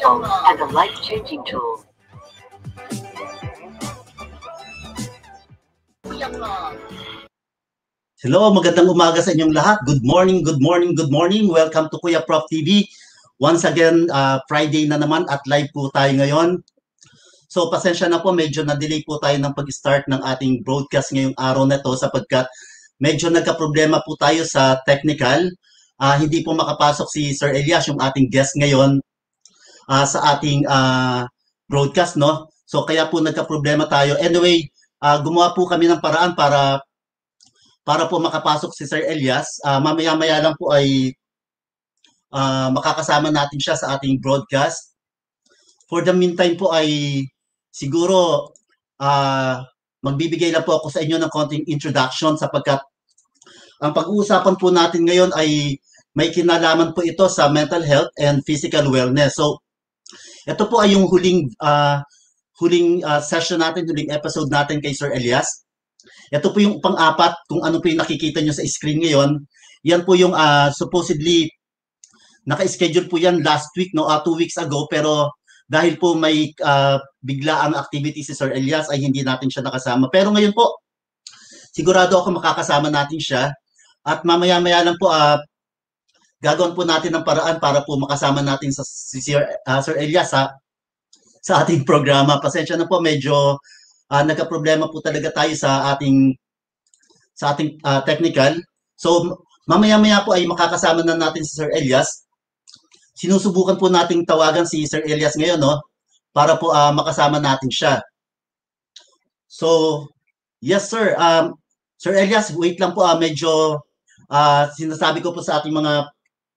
useful and a life-changing tool. Hello, magandang umaga sa inyong lahat. Good morning, good morning, good morning. Welcome to Kuya Prof TV. Once again, Friday na naman at live po tayo ngayon. So pasensya na po, medyo na-delay po tayo ng pag-start ng ating broadcast ngayong araw na to sapagkat medyo nagka-problema po tayo sa technical. Hindi po makapasok si Sir Elias, yung ating guest ngayon sa ating broadcast, no? So kaya po nagka-problema tayo. Anyway, gumawa po kami ng paraan para po makapasok si Sir Elias. Mamaya-maya lang po ay makakasama natin siya sa ating broadcast. For the meantime po ay siguro magbibigay lang po ako sa inyo ng konting introduction sapagkat ang pag-uusapan po natin ngayon ay may kinalaman po ito sa mental health and physical wellness. So ito po ay yung huling session natin, huling episode natin kay Sir Elias. Ito po yung pang-apat, kung ano po yung nakikita nyo sa screen ngayon. Yan po yung supposedly, naka-schedule po yan last week, no? 2 weeks ago, pero dahil po may biglaang activity si Sir Elias, ay hindi natin siya nakasama. Pero ngayon po, sigurado ako makakasama natin siya. At mamaya-maya lang po, gagawin po natin ng paraan para po makasama natin si Sir Elias sa ating programa. Pasensya na po, medyo nagka-problema po talaga tayo sa ating technical. So mamaya-maya po ay makakasama na natin si Sir Elias. Sinusubukan po nating tawagan si Sir Elias ngayon, no? Para po makasama natin siya. So yes sir, Sir Elias, wait lang po, medyo sinasabi ko po sa ating mga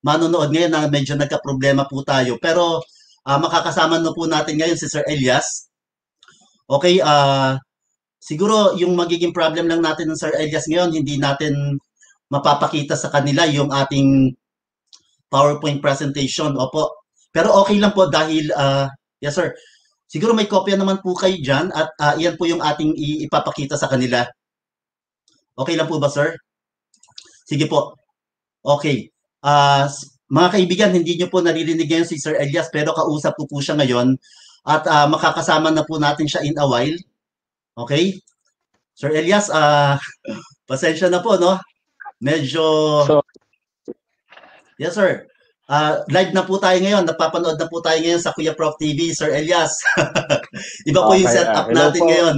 manonood ngayon na medyo nagka-problema po tayo. Pero makakasama na po natin ngayon si Sir Elias. Okay, siguro yung magiging problem lang natin ng Sir Elias ngayon, hindi natin mapapakita sa kanila yung ating PowerPoint presentation. Opo. Pero okay lang po dahil, yes sir, siguro may kopya naman po kayo dyan at iyan po yung ating ipapakita sa kanila. Okay lang po ba sir? Sige po. Okay. Mga kaibigan, hindi nyo po naririnig ngayon si Sir Elias pero kausap ko po siya ngayon at makakasama na po natin siya in a while. Okay? Sir Elias, pasensya na po, no? Medyo... Yes, sir. Live na po tayo ngayon. Napapanood na po tayo ngayon sa Kuya Prof TV, Sir Elias. Iba po yung setup natin po ngayon.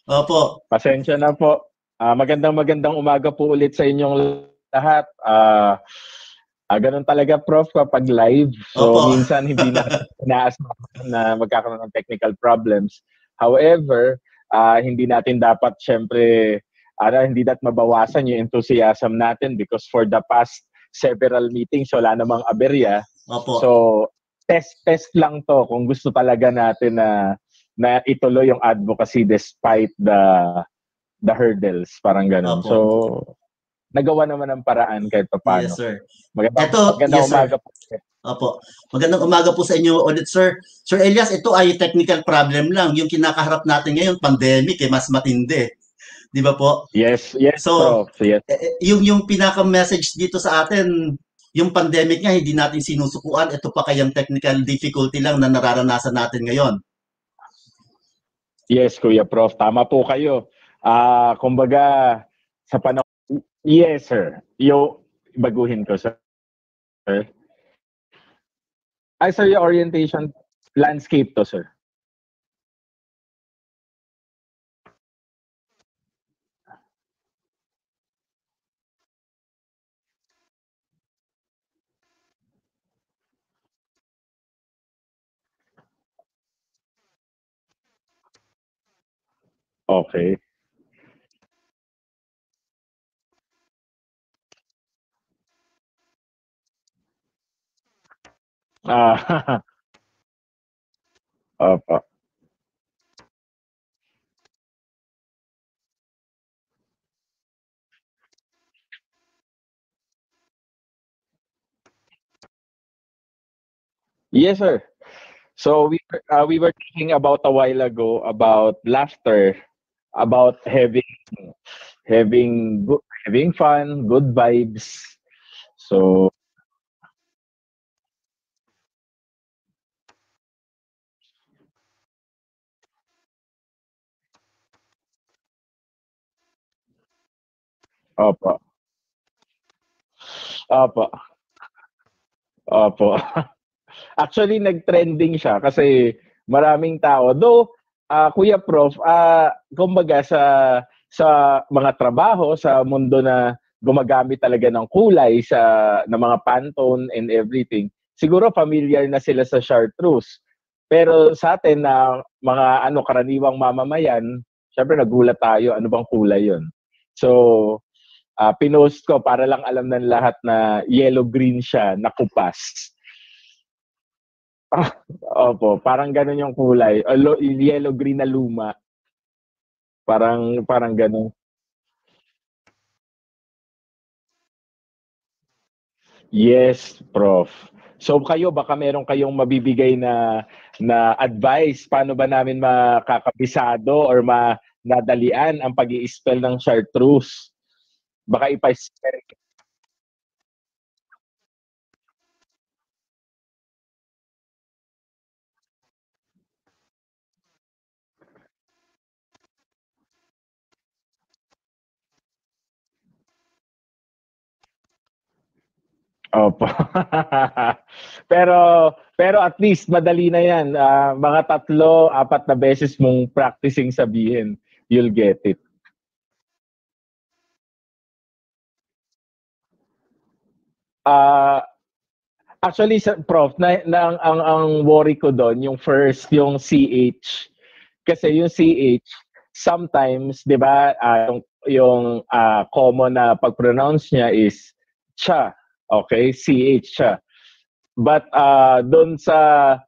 Opo. Pasensya na po. Magandang umaga po ulit sa inyong lahat. Ganun talaga, Prof, kapag live. So, opo. Minsan hindi na inaasahan na magkakaroon ng technical problems. However, hindi natin dapat, syempre, hindi dapat mabawasan yung enthusiasm natin because for the past several meetings, wala namang aberya. Opo. So, test lang to kung gusto talaga natin na ituloy yung advocacy despite the hurdles, parang ganun. Opo. So, nagawa naman ng paraan kahit paano. Yes, sir. Magandang umaga po. Opo. Magandang umaga po sa inyo ulit, sir. Sir Elias, ito ay technical problem lang. Yung kinakaharap natin ngayon, pandemic, mas matindi. Di ba po? Yes, so, Prof. Yes. Yung pinaka-message dito sa atin, yung pandemic nga, hindi natin sinusukuan. Ito pa kayang technical difficulty lang na nararanasan natin ngayon. Yes, Kuya Prof. Tama po kayo. Kumbaga, sa panahon... Yes, sir. Baguhin ko, sir. Sir, yung orientation landscape to, sir. Okay. Opo. Yes, sir. So we were talking about a while ago about laughter, about having fun, good vibes. So Opo. Opo. Opo. Actually, nag-trending siya kasi maraming tao. Though, Kuya Prof, kumbaga sa mga trabaho, sa mundo na gumagamit talaga ng kulay ng mga Pantone and everything, siguro familiar na sila sa chartreuse. Pero sa atin na mga karaniwang mamamayan, syempre nagulat tayo, ano bang kulay 'yon? So, pinost ko para lang alam ng lahat na yellow-green siya, nakupas. Opo, parang gano'n yung kulay. Yellow-green na luma. Parang gano'n. Yes, Prof. So kayo, baka meron kayong mabibigay na advice. Paano ba namin makakabisado or nadalian ang pag-i-spell ng chartreuse? Baka ipa-spell. Opo. pero at least madali na 'yan. Mga 3, 4 na beses mong practicing sabihin, you'll get it. Actually, Prof, ang worry ko doon, yung first, yung CH. Kasi yung CH, sometimes, di ba, yung common na pag-pronounce niya is cha. Okay? CH, cha. But doon sa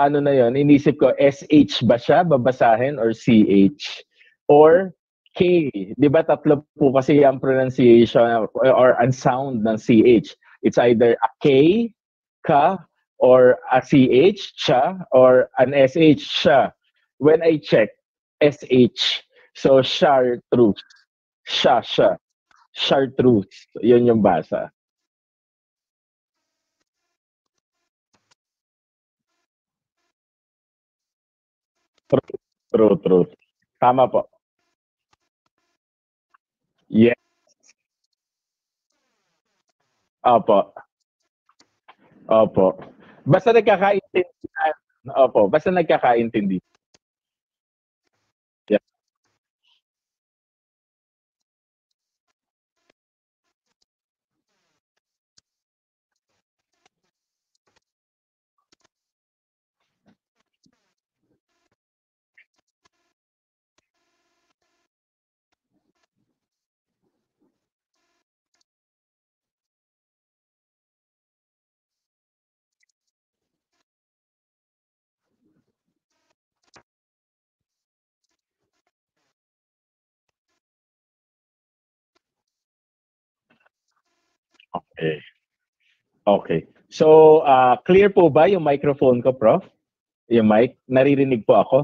ano na yon, inisip ko, SH ba siya babasahin or CH? Or K. Di ba 3 po kasi ang pronunciation or ang sound ng CH. It's either a K, ka, or a CH, cha, or an SH, siya. When I check, SH. So, chartreuse. Siya. Chartreuse. Yun yung basa. True. Tama po. Yes. Opo. Basta nagkakaintindihan. Opo. Basta nagkakaintindihan. Yeah. Okay. So, clear po ba yung microphone ko, Prof? Yung mic? Naririnig po ako?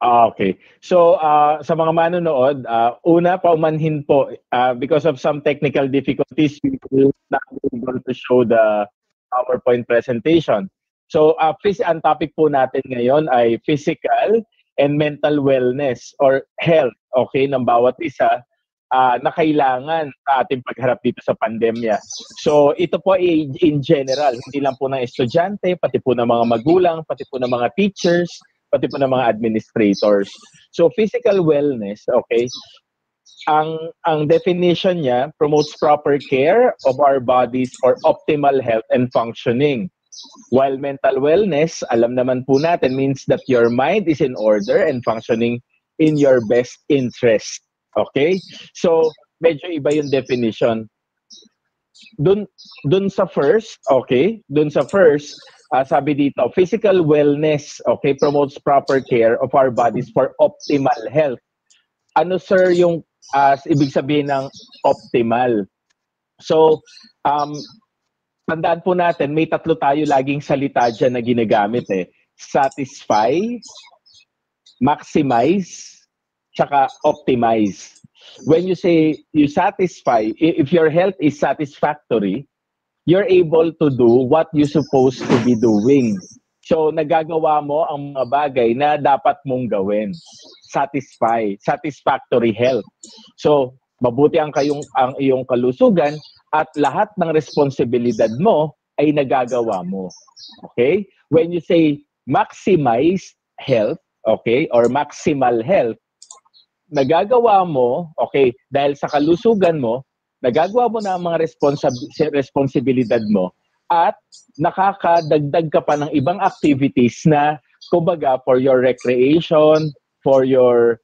Okay. So, sa mga manonood, una, paumanhin po, because of some technical difficulties, we will not be able to show the PowerPoint presentation. So, ang topic po natin ngayon ay physical and mental wellness or health, okay, ng bawat isa na kailangan sa ating pagharap dito sa pandemya. So, ito po ay in general, hindi lang po ng estudyante, pati po ng mga magulang, pati po ng mga teachers, pati po ng mga administrators. So, physical wellness, okay, ang definition niya, promotes proper care of our bodies for optimal health and functioning. While mental wellness, alam naman po natin, means that your mind is in order and functioning in your best interest. Okay? So, medyo iba yung definition. Dun sa first, okay? Dun sa first, sabi dito, physical wellness, okay, promotes proper care of our bodies for optimal health. Ano, sir, yung ibig sabihin ng optimal? So, tandaan po natin, may 3 tayo laging salita dyan na ginagamit eh. Satisfy, maximize, tsaka optimize. When you say you satisfy, if your health is satisfactory, you're able to do what you're supposed to be doing. So, nagagawa mo ang mga bagay na dapat mong gawin. satisfactory health. So, mabuti ang iyong kalusugan at lahat ng responsibilidad mo ay nagagawa mo. Okay? When you say maximize health, okay, or maximal health, nagagawa mo, okay, dahil sa kalusugan mo, nagagawa mo na ang mga responsibilidad mo at nakakadagdag ka pa ng ibang activities na kumbaga for your recreation, for your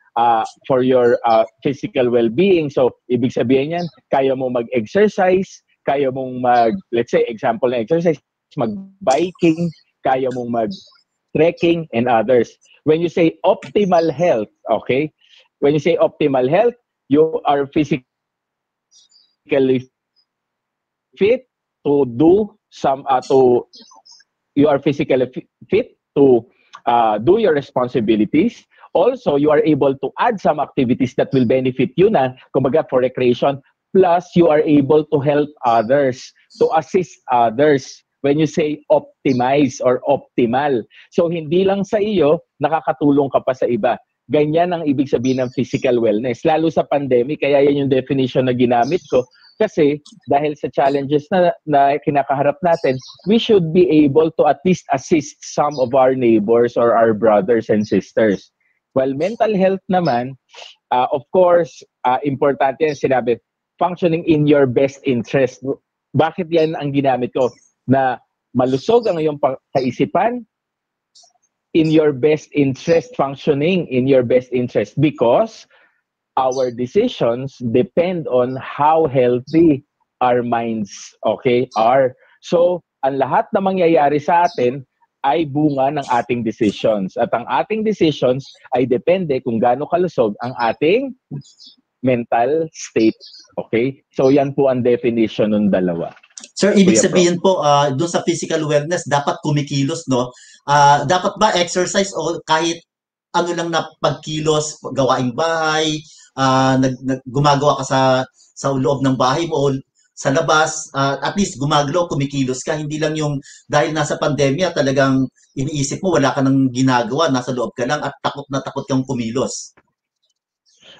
physical well-being. So, ibig sabihin yan, kaya mo mag-exercise, kaya mong let's say, example na exercise, mag-biking, kaya mong mag-trekking, and others. When you say optimal health, okay, when you say optimal health, you are physically fit to do you are physically fit to do your responsibilities. Also, you are able to add some activities that will benefit you na, kumbaga for recreation, plus you are able to help others, to assist others when you say optimize or optimal. So, hindi lang sa iyo, nakakatulong ka pa sa iba. Ganyan ang ibig sabihin ng physical wellness. Lalo sa pandemic, kaya yan yung definition na ginamit ko. Kasi dahil sa challenges na kinakaharap natin, we should be able to at least assist some of our neighbors or our brothers and sisters. While mental health naman, of course, importante yan sinabi, functioning in your best interest. Bakit yan ang ginamit ko? Na malusog ang iyong kaisipan, in your best interest, functioning in your best interest, because our decisions depend on how healthy our minds, okay, are. So, ang lahat na mangyayari sa atin ay bunga ng ating decisions. At ang ating decisions ay depende kung gaano kalusog ang ating mental state. Okay? So, yan po ang definition ng dalawa. Sir, ibig sabihin po, doon sa physical wellness, dapat kumikilos, no? Dapat ba exercise o kahit ano lang na pagkilos, gawaing bahay, gumagawa ka sa loob ng bahay mo o sa labas, at least gumagalaw, kumikilos ka, hindi lang yung dahil nasa pandemya talagang iniisip mo wala ka nang ginagawa, nasa loob ka lang at takot na takot kang kumilos.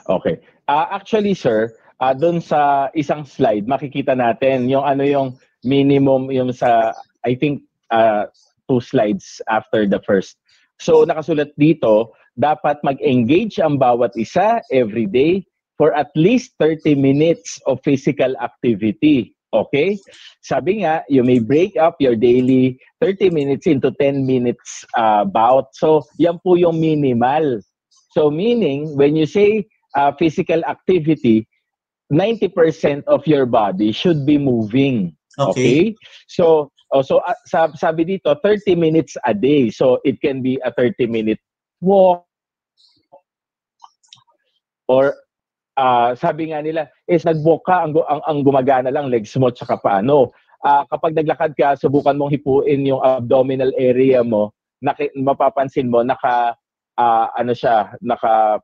Okay. Actually, sir, doon sa isang slide, makikita natin yung yung minimum, yung sa, I think, 2 slides after the first. So, nakasulat dito, dapat mag-engage ang bawat isa every day for at least 30 minutes of physical activity. Okay? Sabi nga, you may break up your daily 30 minutes into 10 minutes bout. So, yan po yung minimal. So, meaning, when you say physical activity, 90% of your body should be moving. Okay? So, sabi dito, 30 minutes a day. So, it can be a 30-minute walk. Or, sabi nga nila, nag-walk ka, ang gumagana lang, legs mo, tsaka paano. Kapag naglakad ka, subukan mong hipuin yung abdominal area mo, mapapansin mo,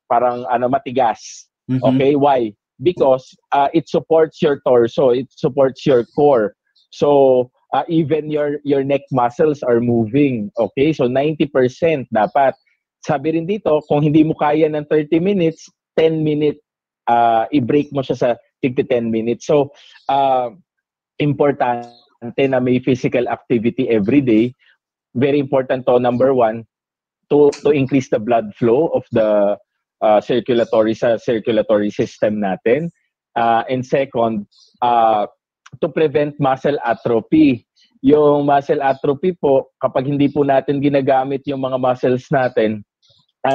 parang matigas. Mm-hmm. Okay? Why? Because it supports your torso, it supports your core. So, even your neck muscles are moving. Okay? So, 90% dapat. Sabi rin dito, kung hindi mo kaya ng 30 minutes, 10 minutes, i-break mo siya sa 10 minutes. So, importante na may physical activity every day. Very important to, number 1, to increase the blood flow of the circulatory system natin. And second, to prevent muscle atrophy. Yung muscle atrophy po, kapag hindi po natin ginagamit yung mga muscles natin,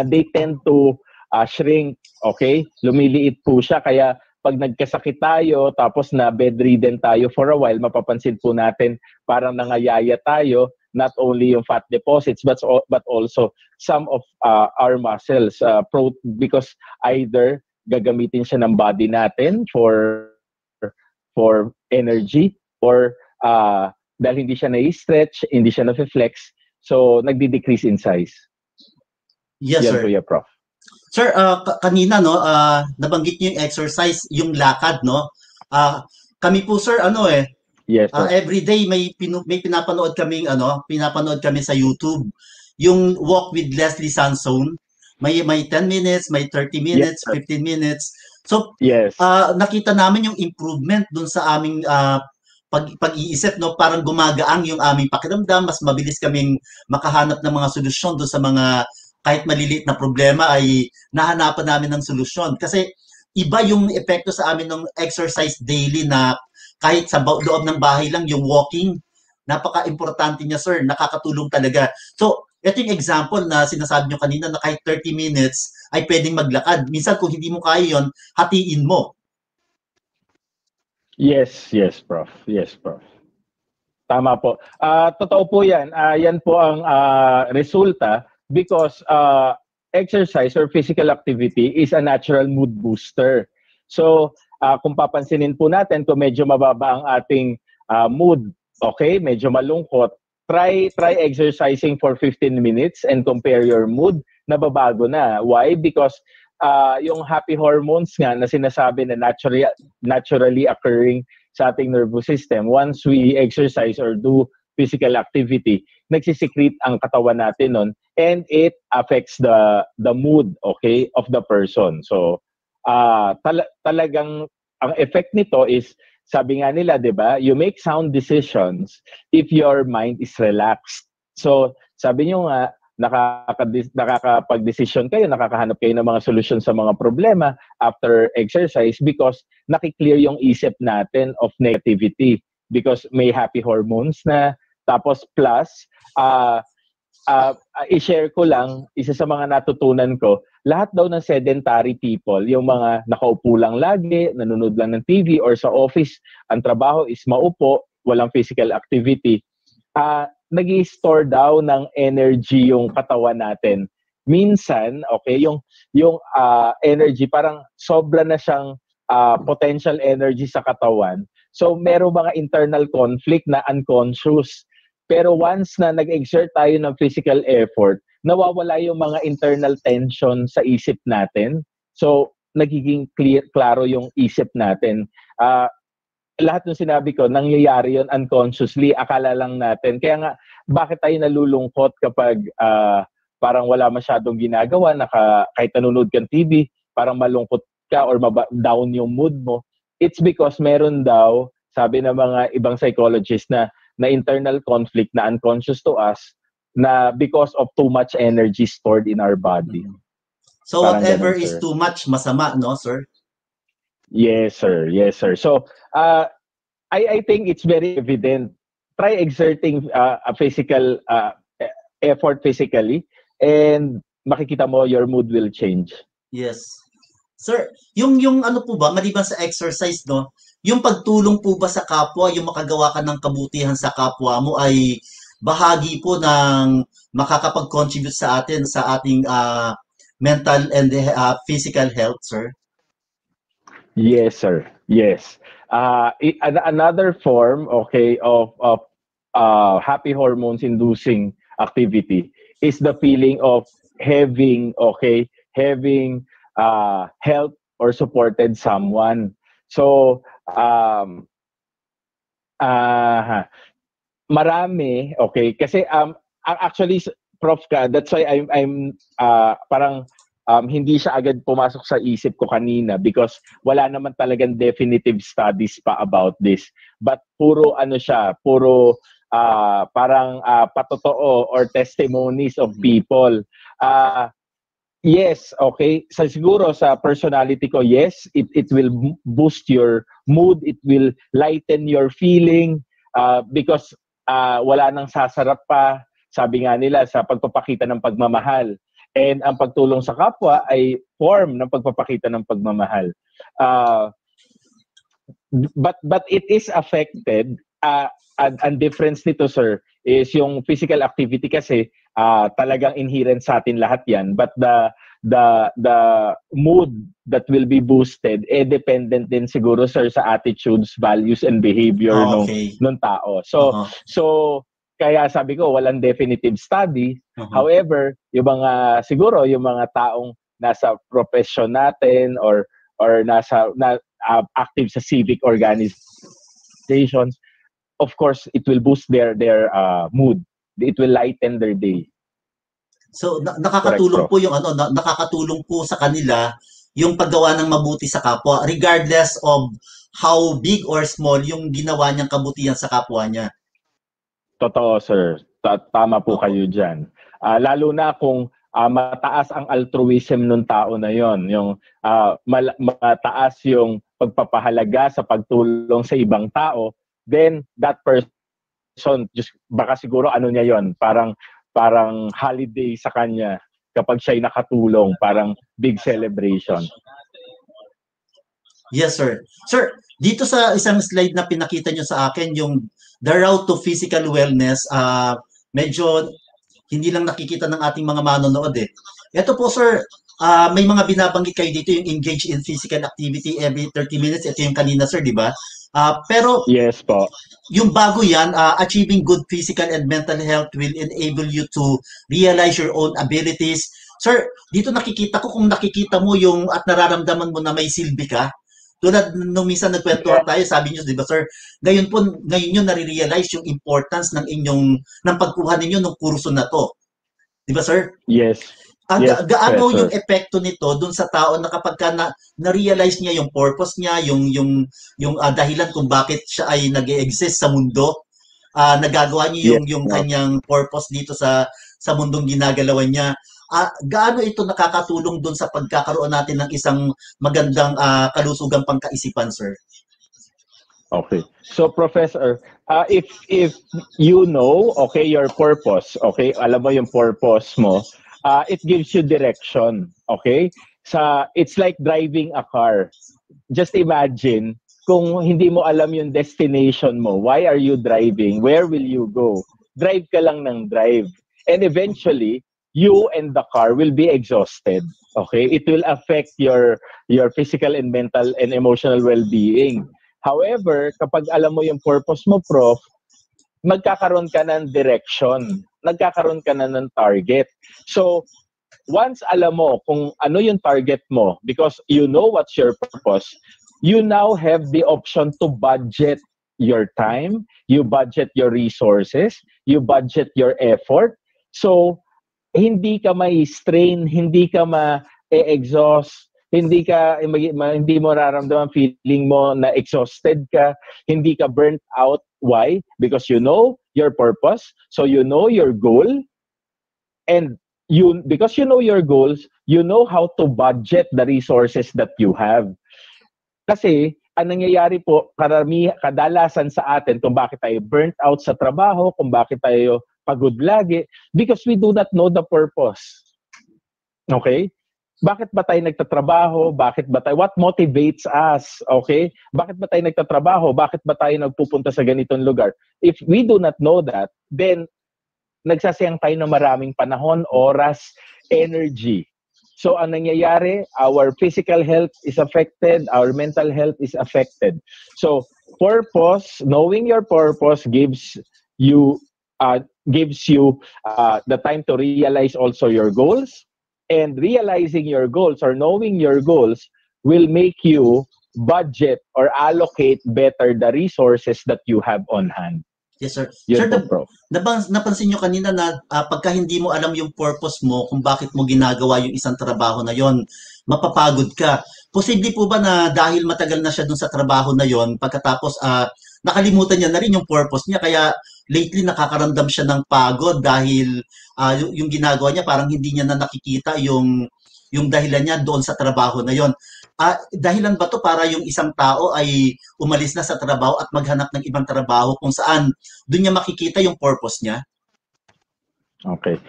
they tend to shrink, okay? Lumiliit po siya, kaya pag nagkasakit tayo, tapos na bedridden tayo for a while, mapapansin po natin parang nangayaya tayo, not only yung fat deposits, but also some of our muscles, because either gagamitin siya ng body natin for energy, or dahil hindi siya na-stretch, hindi siya na-flex, so nagdi-decrease in size. Yes, yan sir. Po, Prof. Sir, kanina, no, nabanggit niyo yung exercise, yung lakad, no? Kami po, sir, yes, every day may pinapanood kami sa YouTube, yung Walk with Leslie Sansone. May 10 minutes, may 30 Yes, minutes, sir. 15 minutes. So, Yes. nakita namin yung improvement dun sa aming pag-iisip, no? Parang gumagaang yung aming pakiramdam, mas mabilis kaming makahanap ng mga solusyon dun sa mga kahit maliliit na problema ay nahanapan namin ng solusyon. Kasi iba yung epekto sa amin ng exercise daily na kahit sa loob ng bahay lang, yung walking, napaka-importante niya, sir. Nakakatulong talaga. So, ito yung example na sinasabi nyo kanina na kahit 30 minutes ay pwedeng maglakad. Minsan kung hindi mo kaya yon, hatiin mo. Yes, yes, Prof. Yes, Prof. Tama po. Totoo po yan. Yan po ang resulta because exercise or physical activity is a natural mood booster. So, kung papansinin po natin, kung medyo mababa ang ating mood, okay, medyo malungkot, try exercising for 15 minutes and compare your mood, nababago na. Why? Because yung happy hormones nga na sinasabi na naturally occurring sa ating nervous system, once we exercise or do physical activity, nagsisecrete ang katawan natin nun, and it affects the mood, okay, of the person. So, talagang ang effect nito is, sabi nga nila, di ba, you make sound decisions if your mind is relaxed. So, sabi nyo nga, nakakapag-decision kayo, nakakahanap kayo ng mga solusyon sa mga problema after exercise because nakiklear yung isip natin of negativity because may happy hormones na. Tapos plus, i-share ko lang, isa sa mga natutunan ko, lahat daw ng sedentary people, yung mga nakaupo lang lagi, nanonood lang ng TV or sa office, ang trabaho is maupo, walang physical activity, nag-i-store daw ng energy yung katawan natin. Minsan, okay, yung energy parang sobra na siyang potential energy sa katawan. So, meron mga internal conflict na unconscious. Pero once na nag-exert tayo ng physical effort, nawawala yung mga internal tension sa isip natin. So, nagiging klaro yung isip natin. Lahat ng sinabi ko, nangyayari yun unconsciously, akala lang natin. Kaya nga, bakit tayo nalulungkot kapag parang wala masyadong ginagawa, kahit nanonood kang TV, parang malungkot ka or down yung mood mo. It's because meron daw, sabi ng mga ibang psychologists na internal conflict na unconscious to us na because of too much energy stored in our body. So parang whatever ganun, is too much, masama, no, sir? Yes, sir. Yes, sir. So, I think it's very evident. Try exerting a physical effort physically and makikita mo your mood will change. Yes. Sir, yung ano po ba, maliban sa exercise, no, yung pagtulong po ba sa kapwa, yung makagawa ka ng kabutihan sa kapwa mo ay bahagi po ng makakapag-contribute sa atin, sa ating mental and physical health, sir? Yes, sir. Yes. Another form, okay, of happy hormones inducing activity is the feeling of having helped or supported someone. So, marami, okay, kasi actually, Prof ka, that's why I'm parang hindi siya agad pumasok sa isip ko kanina because wala naman talagang definitive studies pa about this. But puro parang patotoo or testimonies of people. Yes, okay. Siguro sa personality ko, yes, it will boost your mood, it will lighten your feeling because wala nang sasarap pa, sabi nga nila, sa pagpapakita ng pagmamahal. And ang pagtulong sa kapwa ay form ng pagpapakita ng pagmamahal. But it is affected. Ang difference nito, sir, is yung physical activity kasi talagang inherent sa atin lahat yan. But the mood that will be boosted, dependent din siguro, sir, sa attitudes, values, and behavior nung tao. So, kaya sabi ko, walang definitive study. However, yung mga taong nasa profession natin or active sa civic organizations, of course, it will boost their mood. It will lighten their day. So Correct, nakakatulong Prof. po yung nakakatulong po sa kanila yung paggawa ng mabuti sa kapwa regardless of how big or small yung ginawa niyang kabutihan sa kapwa niya. Totoo, sir. Tama po Opo. kayo dyan. Lalo na kung mataas ang altruism ng tao na yon, yung mataas yung pagpapahalaga sa pagtulong sa ibang tao, then that person, just, baka siguro ano niya yon, parang holiday sa kanya kapag siya'y nakatulong, parang big celebration. Yes, sir. Sir, dito sa isang slide na pinakita nyo sa akin, yung the route to physical wellness, medyo hindi lang nakikita ng ating mga manonood eh. Ito po, sir, may mga binabanggit kayo dito, yung engage in physical activity every 30 minutes. Ito yung kanina, sir, di ba? Pero Yes po. yung bago yan, achieving good physical and mental health will enable you to realize your own abilities. Sir, dito nakikita ko kung nakikita mo yung at nararamdaman mo na may silbi ka. Tulad nung minsan nagkwentuhan tayo, sabi niyo, di ba sir, ngayon nyo nare-realize yung importance ng pagkuha ninyo ng kurso na to. Di ba sir? Yes. Yes, Gaano Professor. yung epekto nito dun sa tao na kapag na-realize niya yung purpose niya, yung dahilan kung bakit siya ay nag-exist sa mundo, nagagawa niya yung kanyang purpose dito sa mundong ginagalawan niya. Gaano ito nakakatulong dun sa pagkakaroon natin ng isang magandang kalusugang pangkaisipan, sir? Okay. So, Professor, if you know, okay, your purpose, okay, alam mo yung purpose mo, it gives you direction, okay? It's like driving a car. Just imagine, kung hindi mo alam yung destination mo, why are you driving? Where will you go? Drive ka lang ng drive. And eventually, you and the car will be exhausted. Okay? It will affect your physical and mental and emotional well-being. However, kapag alam mo yung purpose mo, Prof, magkakaroon ka ng direction. Nagkakaroon ka na ng target. So, once alam mo kung ano yung target mo, because you know what's your purpose, you now have the option to budget your time, you budget your resources, you budget your effort. So, hindi ka may strain, hindi ka ma-exhaust, hindi mo nararamdaman feeling mo na exhausted ka, hindi ka burnt out. Why? Because you know your purpose, so you know your goal, and because you know your goals, you know how to budget the resources that you have. Kasi ang nangyayari po, kadalasan sa atin kung bakit tayo burnt out sa trabaho, kung bakit tayo pagod lagi, because we do not know the purpose. Okay? Bakit ba tayo nagtatrabaho? What motivates us? Okay? Bakit ba tayo nagtatrabaho? Bakit ba tayo nagpupunta sa ganitong lugar? If we do not know that, then nagsasayang tayo ng maraming panahon, oras, energy. So, ang nangyayari, our physical health is affected, our mental health is affected. So, purpose, knowing your purpose gives you the time to realize also your goals, and realizing your goals or knowing your goals will make you budget or allocate better the resources that you have on hand. Yes, sir. Yun Sir, po, Prof. napansin nyo kanina na pagka hindi mo alam yung purpose mo, kung bakit mo ginagawa yung isang trabaho na yon, mapapagod ka. Posible po ba na dahil matagal na siya dun sa trabaho na yon, pagkatapos nakalimutan niya na rin yung purpose niya, kaya lately nakakaramdam siya ng pagod dahil yung ginagawa niya parang hindi niya na nakikita yung dahilan niya doon sa trabaho na yon. Dahilan ba to para yung isang tao ay umalis na sa trabaho at maghanap ng ibang trabaho kung saan doon niya makikita yung purpose niya? Okay.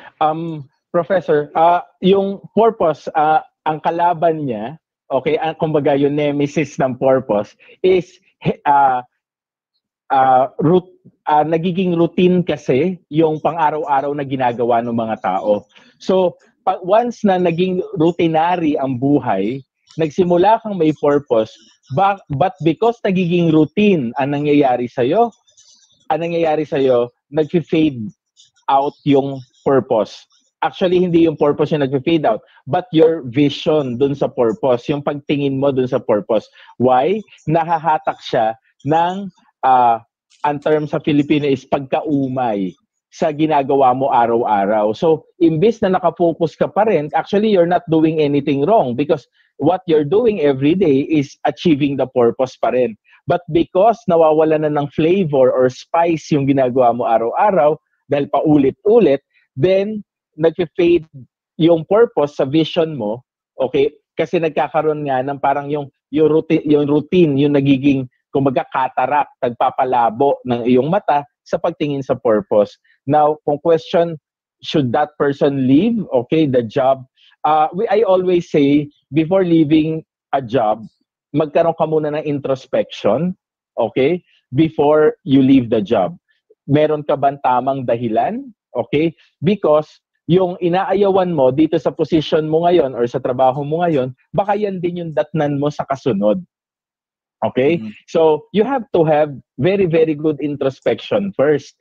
Professor, yung purpose, ang kalaban niya, okay, kumbaga yung nemesis ng purpose is nagiging routine kasi yung pang-araw-araw na ginagawa ng mga tao. So, once na naging routinary ang buhay, nagsimula kang may purpose, but because nagiging routine ang nangyayari sa'yo, nag-fade out yung purpose. Actually, hindi yung purpose yung nag-fade out, but your vision dun sa purpose, yung pagtingin mo dun sa purpose. Why? Nahahatak siya ng, ang term sa Filipino is pagkaumay. sa ginagawa mo araw-araw. So, imbis na nakafocus ka pa rin, actually, you're not doing anything wrong because what you're doing every day is achieving the purpose pa rin. But because nawawala na ng flavor or spice yung ginagawa mo araw-araw, dahil paulit-ulit, then nag-fade yung purpose sa vision mo, okay? Kasi nagkakaroon nga ng parang yung routine, yung nagiging, kumbaga, cataract, nagpapalabo ng iyong mata sa pagtingin sa purpose. Now, kung question, should that person leave, okay, the job? I always say, before leaving a job, magkaroon ka muna ng introspection, okay, before you leave the job. Meron ka bang tamang dahilan? Okay? Because yung inaayawan mo dito sa position mo ngayon or sa trabaho mo ngayon, baka yan din yung datnan mo sa kasunod. Okay? So, you have to have very, very good introspection first.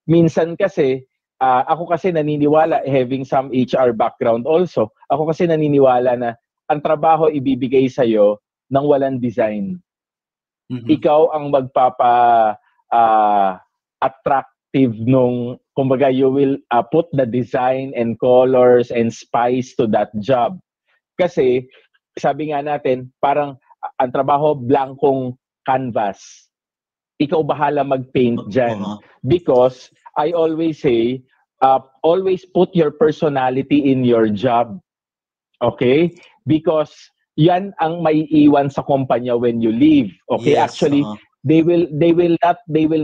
Minsan kasi, ako kasi naniniwala, having some HR background also, ako kasi naniniwala na ang trabaho ibibigay sa'yo ng walang design. Ikaw ang attractive nung, kumbaga, you will put the design and colors and spice to that job. Kasi, sabi nga natin, parang ang trabaho, blankong canvas. Ikaw bahala mag-paint dyan. Because, I always say, always put your personality in your job. Okay? Because, yan ang may iwan sa kumpanya when you leave. Okay? Yes, actually, they will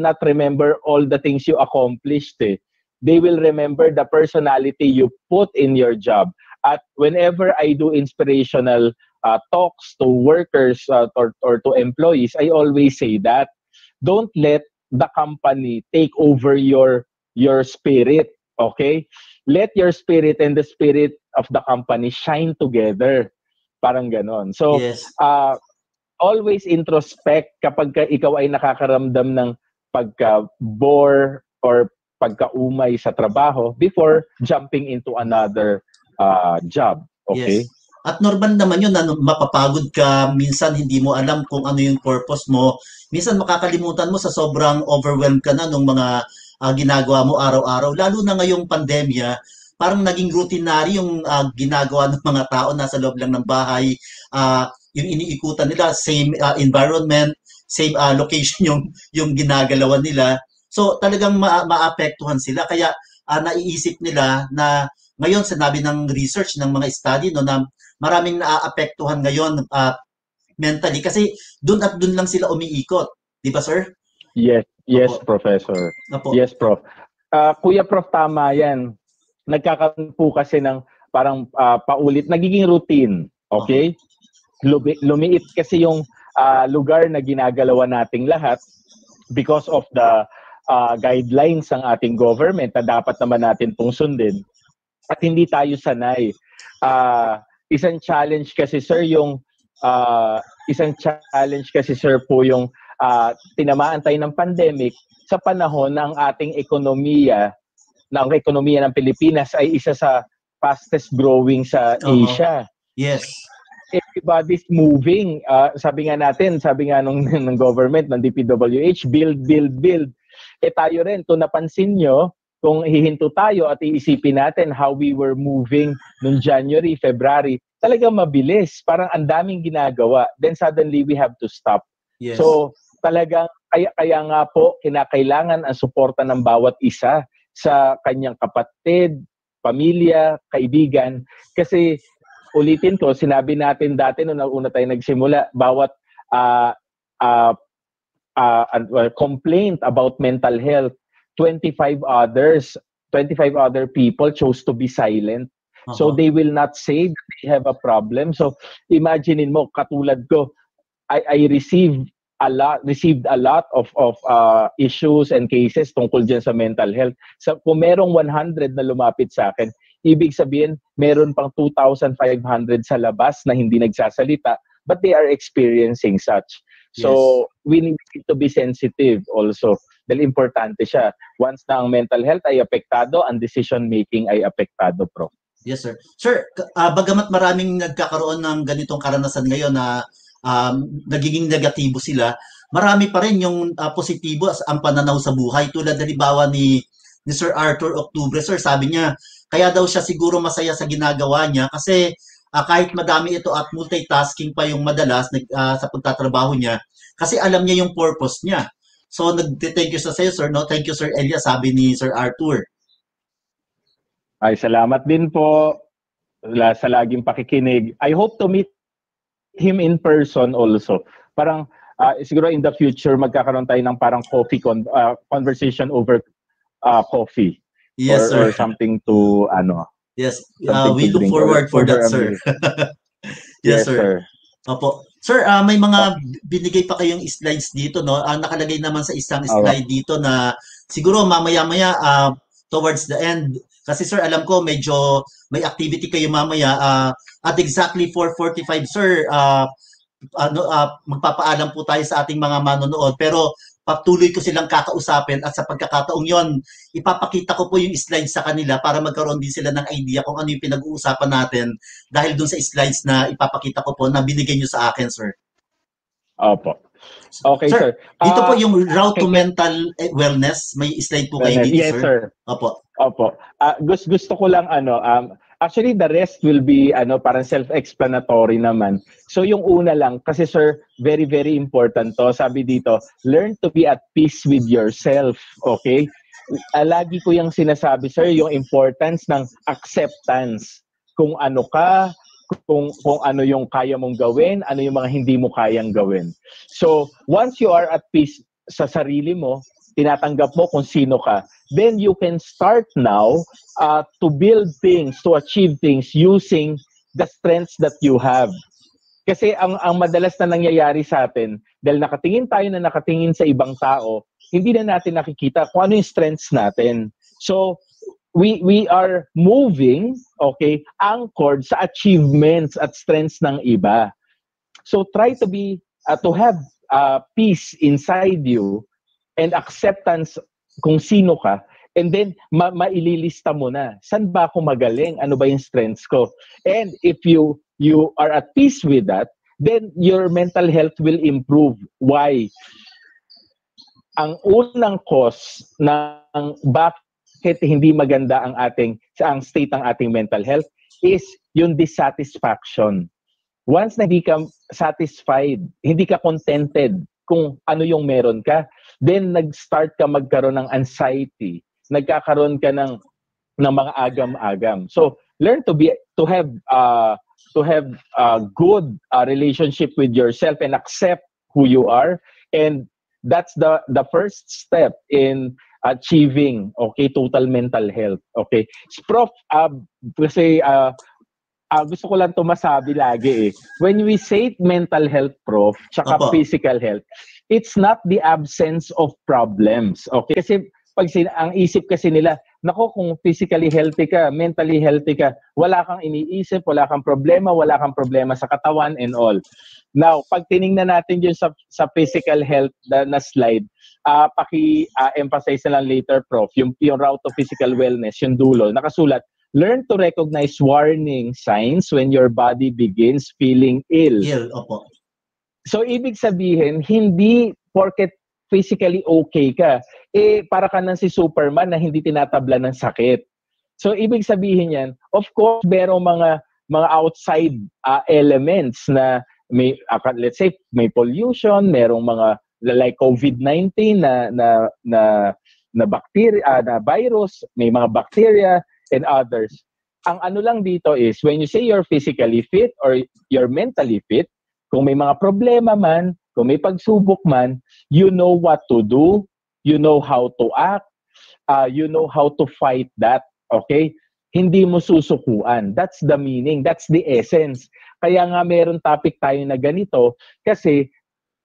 not remember all the things you accomplished. They will remember the personality you put in your job. At whenever I do inspirational talks to workers or to employees, I always say that don't let the company take over your spirit. Okay? Let your spirit and the spirit of the company shine together. Parang ganon. So, yes. Always introspect kapag ikaw ay nakakaramdam ng pagka-bore or pagka-umay sa trabaho before jumping into another job. Okay? Yes. At normal naman yun na mapapagod ka, minsan hindi mo alam kung ano yung purpose mo. Minsan makakalimutan mo sa sobrang overwhelmed ka na nung mga ginagawa mo araw-araw. Lalo na ngayong pandemya, parang naging routinary yung ginagawa ng mga tao nasa loob lang ng bahay. Yung iniikutan nila, same environment, same location yung ginagalawan nila. So talagang maapektuhan sila. Kaya naiisip nila na ngayon sinabi ng research ng mga study no, na maraming naaapektuhan ngayon mentally kasi doon at doon lang sila umiikot. Di ba, sir? Yes, Opo. Professor. Opo. Yes, Prof. Kuya Prof, tama yan. Nagkakaroon po kasi ng parang paulit, nagiging routine. Okay? Lumiit kasi yung lugar na ginagalawan nating lahat because of the guidelines ng ating government na dapat naman natin pong sundin. At hindi tayo sanay. Isang challenge kasi sir po yung tinamaan tayo ng pandemic sa panahon ng ating ekonomiya ng Pilipinas ay isa sa fastest growing sa Asia. Yes. Everybody's moving. Sabi nga ng government, ng DPWH, build. Tayo rin, kung napansin nyo, kung hihinto tayo at iisipin natin how we were moving noong January, February, talagang mabilis. Parang ang daming ginagawa. Then suddenly we have to stop. Yes. So talagang kaya nga po kinakailangan ang suporta ng bawat isa sa kanyang kapatid, pamilya, kaibigan. Kasi ulitin ko, sinabi natin dati nung una tayo nagsimula, bawat complaint about mental health, 25 other people chose to be silent. So they will not say that they have a problem. So imaginein mo, katulad ko, I received a lot of issues and cases tungkol dyan sa mental health. So kung merong 100 na lumapit sa akin, ibig sabihin meron pang 2,500 sa labas na hindi nagsasalita, but they are experiencing such. So we need to be sensitive also. Dahil importante siya. Once na ang mental health ay apektado, ang decision making ay apektado, Prof. Yes, sir. Sir, bagamat maraming nagkakaroon ng ganitong karanasan ngayon na nagiging negatibo sila, marami pa rin yung positibo ang pananaw sa buhay. Tulad halimbawa ni ni Sir Arthur Octubre, sir. Sabi niya, kaya daw siya siguro masaya sa ginagawa niya kasi kahit madami ito at multitasking pa yung madalas sa pagtatrabaho niya, kasi alam niya yung purpose niya. So, nag-thank you sa sa'yo, sir. No? Thank you, Sir Elias, sabi ni Sir Arthur. Ay, salamat din po sa laging pakikinig. I hope to meet him in person also. Parang siguro in the future magkakaroon tayo ng parang conversation over coffee. Yes, sir. Or something to Yes, we look forward for that, sir. Yes, sir. Opo. Sir, may mga binigay pa kayong slides dito, no? Nakalagay naman sa isang slide dito na siguro mamaya-maya towards the end. Kasi sir, alam ko medyo may activity kayo mamaya at exactly 4:45, sir. Magpapaalam po tayo sa ating mga manonood, pero patuloy ko silang kakausapin at sa pagkakataong yon, ipapakita ko po yung slides sa kanila para magkaroon din sila ng idea kung ano yung pinag-uusapan natin dahil dun sa slides na ipapakita ko po na binigay nyo sa akin, sir. Opo. Okay, sir. Dito po yung route to mental wellness. May slide po kayo dito, yes, sir. Opo. Gusto ko lang actually the rest will be parang self-explanatory naman. So yung una lang kasi sir, very very important to. Sabi dito, learn to be at peace with yourself, okay? Lagi ko yung sinasabi sir, yung importance ng acceptance. Kung ano ka, kung ano yung kaya mong gawin, ano yung mga hindi mo kayang gawin. So once you are at peace sa sarili mo, tinatanggap mo kung sino ka, then you can start now to build things, to achieve things using the strengths that you have. Kasi ang madalas na nangyayari sa atin, dahil nakatingin sa ibang tao, hindi na natin nakikita kung ano yung strengths natin. So, we are moving, okay, anchored sa achievements at strengths ng iba. So, try to be, to have peace inside you, and acceptance kung sino ka, and then maililista mo na, saan ba ako magaling? Ano ba yung strengths ko? And if you are at peace with that, then your mental health will improve. Why? Ang unang cause ng bakit hindi maganda ang state ng ating mental health is yung dissatisfaction. Once na hindi ka satisfied, hindi ka contented kung ano yung meron ka, then nag-start ka magkaroon ng anxiety, nagkakaroon ka ng mga agam-agam. So learn to have a good relationship with yourself and accept who you are, and that's the first step in achieving total mental health. Okay, Prof, kasi gusto ko lang masabi lagi when we say mental health, Prof, tsaka physical health, it's not the absence of problems. Okay? Kasi pag ang isip kasi nila, nako, kung physically healthy ka, mentally healthy ka, wala kang iniisip, wala kang problema sa katawan and all. Now, pag tiningnan natin yun sa physical health na slide, paki-emphasize na lang later, Prof, yung route to physical wellness, yung dulo, nakasulat, learn to recognize warning signs when your body begins feeling ill. Opo. So, ibig sabihin, hindi porket physically okay ka, para ka nang si Superman na hindi tinatabla ng sakit. So, ibig sabihin yan, of course, merong mga outside elements na may, let's say, may pollution, merong mga like COVID-19 na bacteria, na virus, may mga bacteria, and others. Ang ano lang dito is, when you say you're physically fit or you're mentally fit, kung may mga problema man, kung may pagsubok man, you know what to do, you know how to act, you know how to fight that, okay? Hindi mo susukuan. That's the meaning, that's the essence. Kaya nga meron topic tayo na ganito, kasi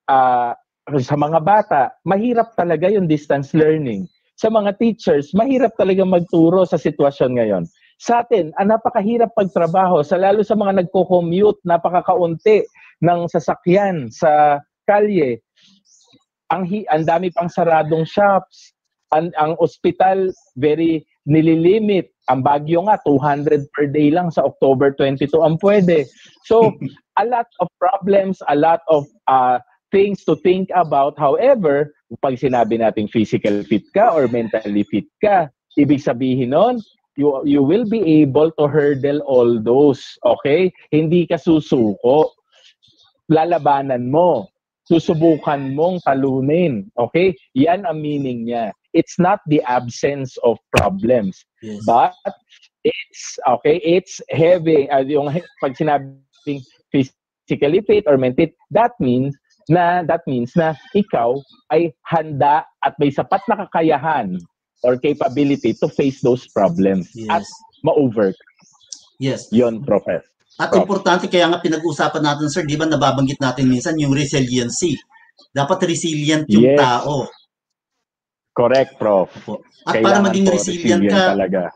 sa mga bata, mahirap talaga yung distance learning. Sa mga teachers, mahirap talaga magturo sa sitwasyon ngayon. Sa atin, napakahirap pagtrabaho, lalo sa mga nagko-commute, napakakaunti ng sasakyan sa kalye. Ang dami pang saradong shops, ang ospital very nililimit. Ang Baguio nga 200 per day lang sa October 22 ang pwede. So, a lot of problems, a lot of things to think about. However, pag sinabi nating physical fit ka or mentally fit ka, Ibig sabihin nun, you will be able to hurdle all those. Okay? Hindi ka susuko. Lalabanan mo. Susubukan mong talunin. Okay? Yan ang meaning niya. It's not the absence of problems. Yes. But it's having, yung pag sinabing physically fit or mentally, that means na ikaw ay handa at may sapat na kakayahan or capability to face those problems at ma-overcome. Yes. Yun, Prof. At importante, kaya nga pinag-usapan natin, sir, di ba nababanggit natin minsan yung resiliency. Dapat resilient yung tao. Correct, Prof. At kailangan para maging resilient ka, talaga.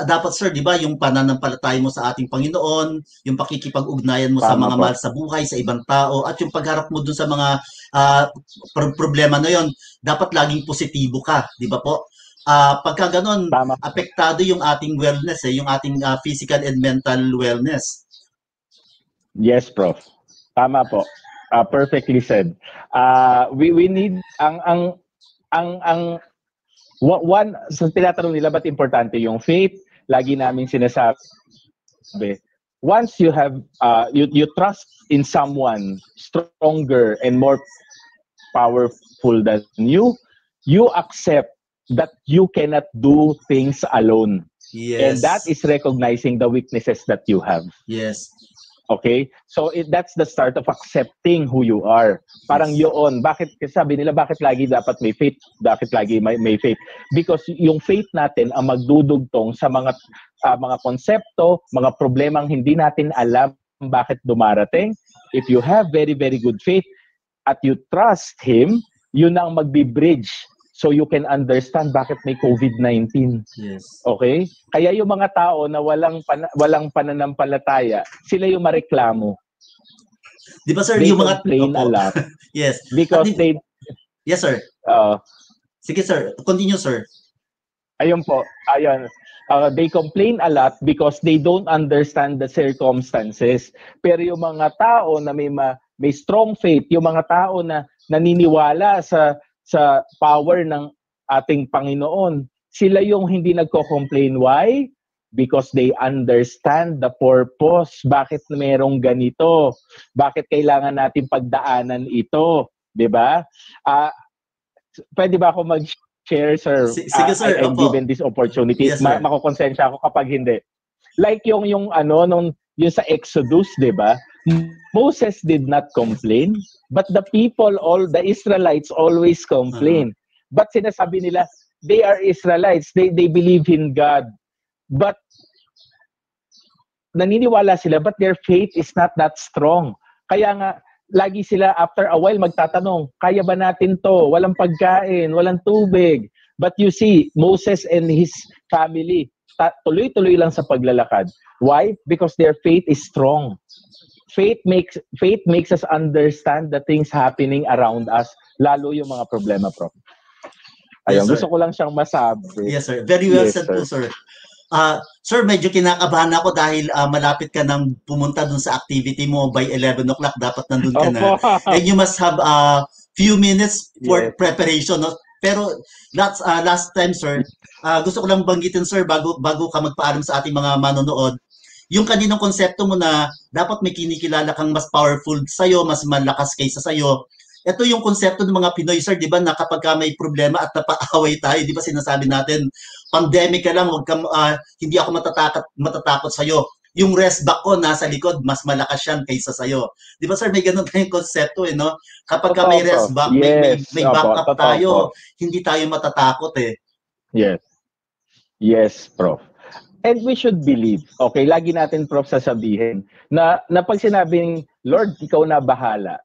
Dapat, sir, di ba, yung pananampalataya mo sa ating Panginoon, yung pakikipag-ugnayan mo sa mga mahal sa buhay, sa ibang tao, at yung pagharap mo dun sa mga problema na yon, dapat laging positibo ka, di ba po? Pagka ganon, apektado yung ating wellness, yung ating physical and mental wellness. Yes, Prof. Tama po. Perfectly said. We need one sa tinatanong nila ba't importante yung faith, lagi namin sinasabi, once you have you trust in someone stronger and more powerful than you accept that you cannot do things alone. Yes. And that is recognizing the weaknesses that you have. Yes. Okay? So that's the start of accepting who you are. Parang yun. Bakit, sabi nila, bakit lagi dapat may faith? Bakit lagi may faith? Because yung faith natin ang magdudugtong sa mga konsepto, mga problemang hindi natin alam bakit dumarating. If you have very, very good faith at you trust Him, yun ang magbi-bridge. So you can understand bakit may COVID-19. Yes. Okay? Kaya yung mga tao na walang pananampalataya, sila yung mareklamo. Di ba, sir, they yung mga complain a lot. Yes. Because Yes, sir. Sige, sir. Continue, sir. Ayun po. Ayun. They complain a lot because they don't understand the circumstances. Pero yung mga tao na may strong faith, yung mga tao na naniniwala sa power ng ating Panginoon, sila yung hindi nagko-complain. Why? Because they understand the purpose. Bakit merong ganito? Bakit kailangan natin pagdaanan ito? Diba? Pwede ba ako mag-share, sir? Sige, sir. I'm given this opportunity. Yes, sir. Makukonsensya ako kapag hindi. Like yung sa Exodus, diba? Moses did not complain, but the Israelites always complain. But sinasabi nila, they are Israelites, they believe in God. But naniniwala sila, but their faith is not that strong. Kaya nga, lagi sila after a while magtatanong, kaya ba natin to? Walang pagkain, walang tubig. But you see, Moses and his family, tuloy-tuloy lang sa paglalakad. Why? Because their faith is strong. Faith makes us understand the things happening around us, lalo yung mga problema, Prof. Ayun, yes, gusto ko lang siyang masabi. Yes, sir. Very well said po, sir. Sir, medyo kinakabahan ako dahil malapit ka nang pumunta dun sa activity mo by 11 o'clock. Dapat nandun ka na. And you must have a few minutes for preparation. No? Pero last time, sir, gusto ko lang banggitin, sir, bago ka magpaalam sa ating mga manonood, yung kaninang konsepto mo na dapat may kinikilala kang mas powerful sa'yo, mas malakas kaysa sa'yo. Ito yung konsepto ng mga Pinoy, sir, di ba, na kapag may problema at napaaway tayo, di ba sinasabi natin, pandemic ka lang, hindi ako matatakot sa'yo. Yung rest back ko nasa likod, mas malakas yan kaysa sa'yo. Di ba, sir, may ganun tayong konsepto, no? Kapag may rest back, may backup tayo, hindi tayo matatakot, Yes. Yes, Prof. And we should believe, okay, lagi natin, Prof, sasabihin, na pag sinabing, Lord, ikaw na bahala,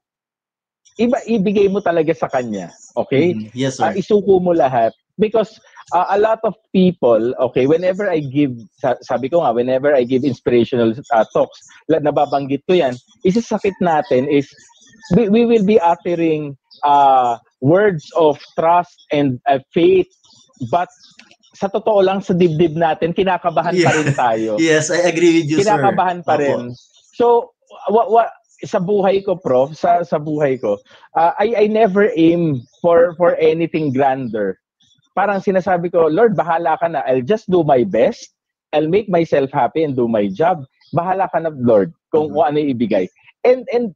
ibigay mo talaga sa Kanya, okay? Yes, sir. Isuko mo lahat. Because a lot of people, okay, whenever I give, sabi ko nga, whenever I give inspirational talks, nababanggit ko yan, isasakit natin is, we will be uttering words of trust and faith, but sa totoo lang, sa dibdib natin, kinakabahan pa rin tayo. Yes, I agree with you, sir. Kinakabahan pa rin. So, sa buhay ko, Prof, sa buhay ko, I never aim for anything grander. parang sinasabi ko, Lord, bahala ka na. I'll just do my best. I'll make myself happy and do my job. Bahala ka na, Lord, kung ano ibigay. And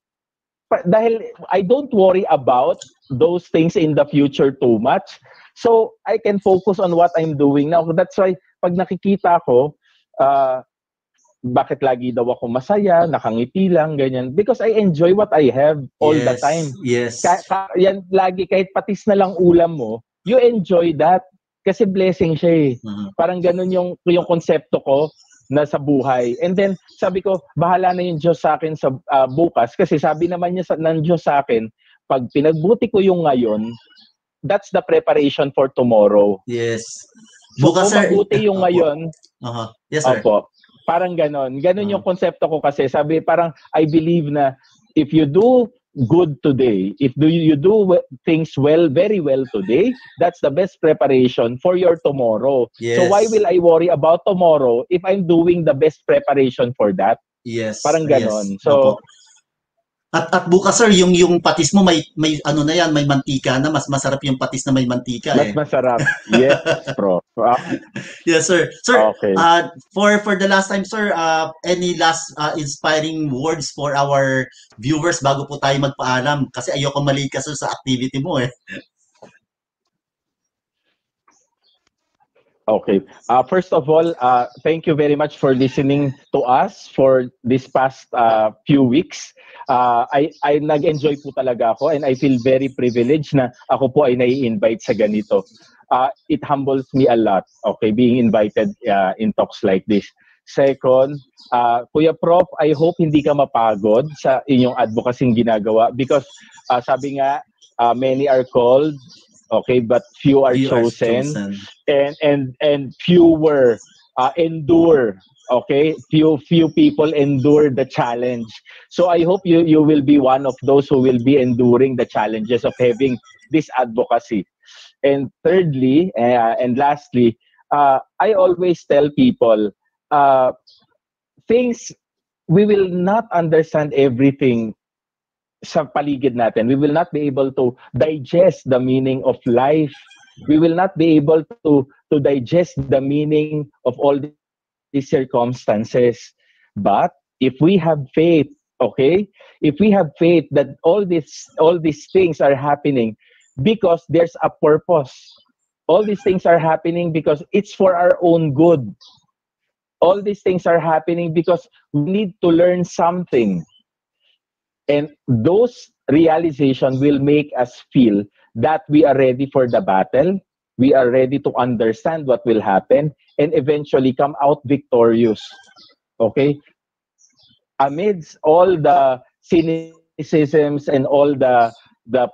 dahil I don't worry about those things in the future too much. So I can focus on what I'm doing now. That's why pag nakikita ko, bakit lagi daw ako masaya, nakangiti lang, ganyan. Because I enjoy what I have all the time. Yes. Yan, lagi, kahit patis na lang ulam mo, you enjoy that. Kasi blessing siya eh. Parang ganun yung konsepto ko na sa buhay. And then, sabi ko, bahala na yung Diyos sa akin sa bukas. Kasi sabi naman niya ng Diyos sa akin, pag pinagbuti ko yung ngayon, that's the preparation for tomorrow. Yes. Bukas, so, kung mabuti yung ngayon, yes, sir. Opo. Parang ganon. Ganon yung konsepto ko kasi. Sabi, parang I believe na if you do good today, if you do things well, very well today, that's the best preparation for your tomorrow. Yes. So why will I worry about tomorrow if I'm doing the best preparation for that? Yes. Parang ganon. Yes. So, At bukas, sir, yung patis mo may ano na yan, may mantika na, mas masarap yung patis na may mantika. Mas masarap. Yes, bro. Yes, sir. Sir, okay. For the last time, sir, any last inspiring words for our viewers bago po tayo magpaalam? Kasi ayoko mali ka, sir, sa activity mo eh. Okay. First of all, thank you very much for listening to us for this past few weeks. I nag-enjoy po talaga ako and I feel very privileged na ako po ay nai-invite sa ganito. It humbles me a lot, okay, being invited in talks like this. Second, Kuya Prof, I hope hindi ka mapagod sa inyong advocacy ginagawa because sabi nga, many are called, okay, but few are chosen. And fewer endure. Okay, few people endure the challenge. So I hope you will be one of those who will be enduring the challenges of having this advocacy. And thirdly, and lastly, I always tell people, things, we will not understand everything sa paligid natin. We will not be able to digest the meaning of life. We will not be able to digest the meaning of all these circumstances. But if we have faith, okay, if we have faith that all these things are happening because there's a purpose. All these things are happening because it's for our own good. All these things are happening because we need to learn something. And those realizations will make us feel that we are ready for the battle, we are ready to understand what will happen, and eventually come out victorious. Okay? Amidst all the cynicisms and all the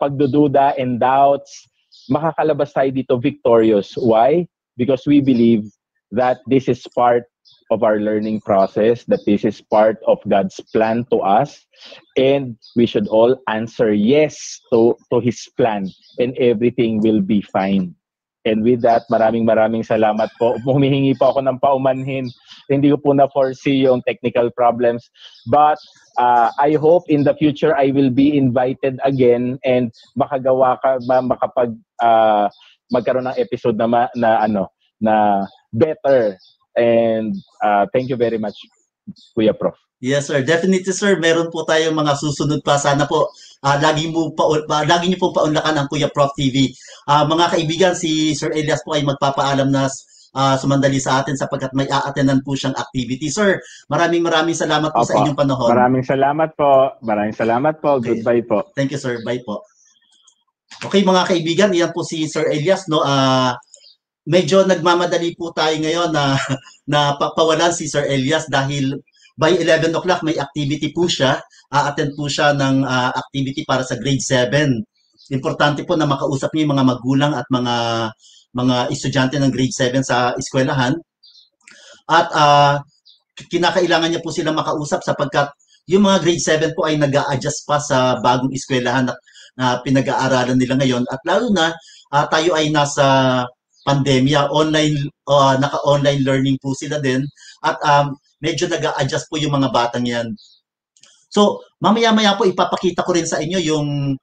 pagdududa and doubts, makakalabas tayo dito victorious. Why? Because we believe that this is part of our learning process, that this is part of God's plan to us, and we should all answer yes to His plan, and everything will be fine. And with that, maraming salamat po. Humihingi po ako ng paumanhin. Hindi ko po na-foresee yung technical problems. But I hope in the future I will be invited again and magkaroon ng episode na better. And thank you very much, Kuya Prof. Yes, sir. Definitely, sir. Meron po tayong mga susunod pa. Sana po lagi niyo pong paunlakan ang Kuya Prof TV. Mga kaibigan, si Sir Elias po ay magpapaalam na sumandali sa atin sapagkat may a-attendan po siyang activity. Sir, maraming salamat po sa inyong panahon. Maraming salamat po. Okay. Goodbye po. Thank you, sir. Bye po. Okay, mga kaibigan, iyan po si Sir Elias, no? Medyo nagmamadali po tayo ngayon na papawalan si Sir Elias dahil by 11 o'clock may activity po siya. A-attend po siya ng activity para sa grade 7. Importante po na makausap niyo yung mga magulang at mga estudyante ng grade 7 sa eskwelahan. At kinakailangan niya po sila makausap sapagkat yung mga grade 7 po ay nag-a-adjust pa sa bagong eskwelahan na pinag-aaralan nila ngayon. At lalo na tayo ay nasa pandemya, naka-online learning po sila din at medyo nag-a-adjust po yung mga batang yan. So, mamaya-maya po ipapakita ko rin sa inyo yung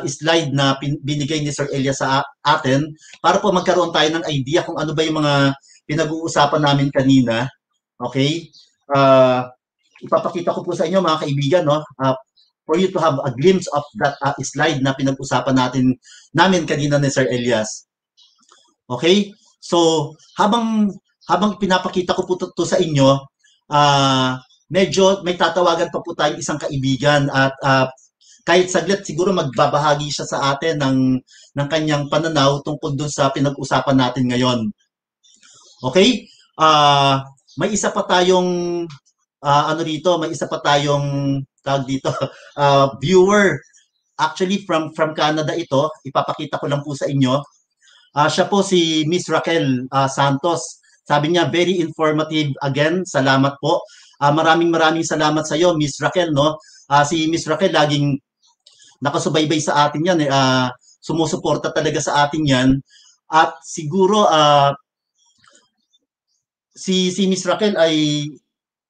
slide na binigay ni Sir Elias sa atin para po magkaroon tayo ng idea kung ano ba yung mga pinag-uusapan namin kanina. Okay? Ipapakita ko po sa inyo mga kaibigan, no? For you to have a glimpse of that slide na pinag-usapan namin kanina ni Sir Elias. Okay? So, habang pinapakita ko po to sa inyo, medyo may tatawagan pa po tayong isang kaibigan at kahit saglit siguro magbabahagi siya sa atin ng kanyang pananaw tungkol dun sa pinag-usapan natin ngayon. Okay? May isa pa tayong may isa pa tayong tawag dito, viewer. Actually from Canada ito, ipapakita ko lang po sa inyo. Siya po si Miss Raquel Santos. Sabi niya, very informative again. Salamat po. Maraming salamat sa iyo, Miss Raquel, no? Si Miss Raquel laging nakasubaybay sa atin yan, sumusuporta talaga sa atin yan. At siguro si Miss Raquel ay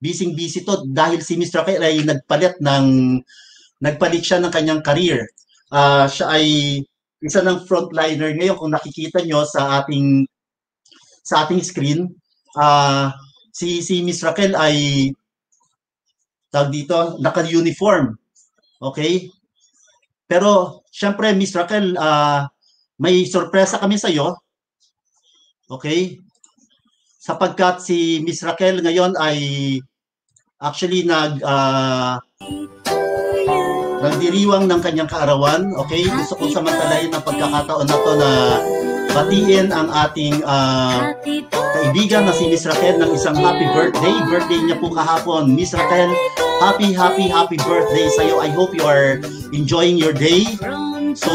busy to dahil si Miss Raquel ay nagpalit siya ng kanyang career. Siya ay isa ng frontliner ngayon kung nakikita nyo sa ating screen. Si Miss Raquel ay tawag dito, naka-uniform. Okay? Pero syempre Miss Raquel, may sorpresa kami sa iyo. Okay? Sapagkat si Miss Raquel ngayon ay actually nagdiriwang ng kanyang kaarawan. Okay? Gusto kong samantalahin ang pagkakataon na to na batiin ang ating kaibigan na si Miss Raquel ng isang happy birthday. Birthday niya po kahapon. Miss Raquel, happy birthday sa iyo. I hope you are enjoying your day. So,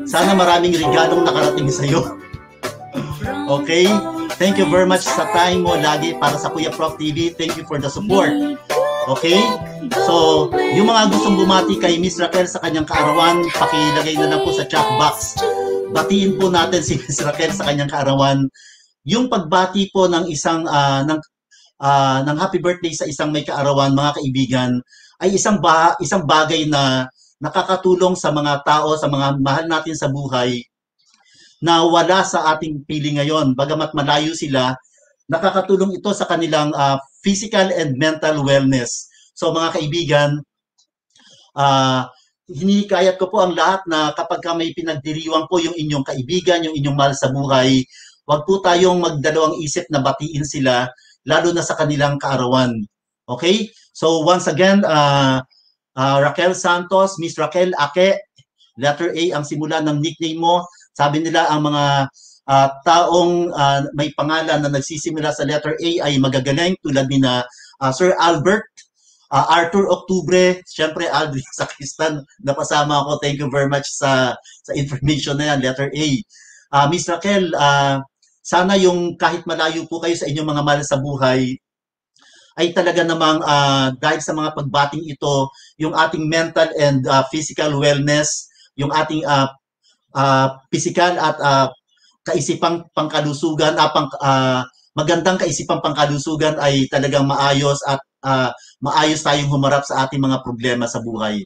sana maraming regalong nakarating sa iyo. Okay? Thank you very much sa time mo lagi para sa Kuya Prof TV. Thank you for the support. Okay? So, yung mga gustong bumati kay Miss Raquel sa kanyang kaarawan, pakilagay na lang po sa chat box. Batiin po natin si Miss Raquel sa kanyang kaarawan. Yung pagbati po ng isang ng happy birthday sa isang may kaarawan, mga kaibigan, ay isang bagay na nakakatulong sa mga tao, sa mga mahal natin sa buhay na wala sa ating piling ngayon. Bagamat malayo sila, nakakatulong ito sa kanilang physical and mental wellness. So mga kaibigan, hinikayat ko po ang lahat na kapag may pinagdiriwang po yung inyong kaibigan, yung inyong mahal sa buhay, wag po tayong magdalawang isip na batiin sila, lalo na sa kanilang kaarawan. Okay? So once again, Raquel Santos, Miss Raquel Ake, letter A ang simula ng nickname mo. Sabi nila ang mga taong may pangalan na nagsisimula sa letter A ay magagaling tulad ni na Sir Albert, Arthur Octubre, syempre Aldrin Sacristan, napasama ako. Thank you very much sa information na yan, letter A. Miss Raquel, sana yung kahit malayo po kayo sa inyong mga mahal sa buhay, ay talaga namang dahil sa mga pagbating ito, yung ating mental and physical wellness, yung ating physical at kaisipang pangkalusugan, magandang kaisipang pangkalusugan ay talagang maayos at maayos tayong humarap sa ating mga problema sa buhay.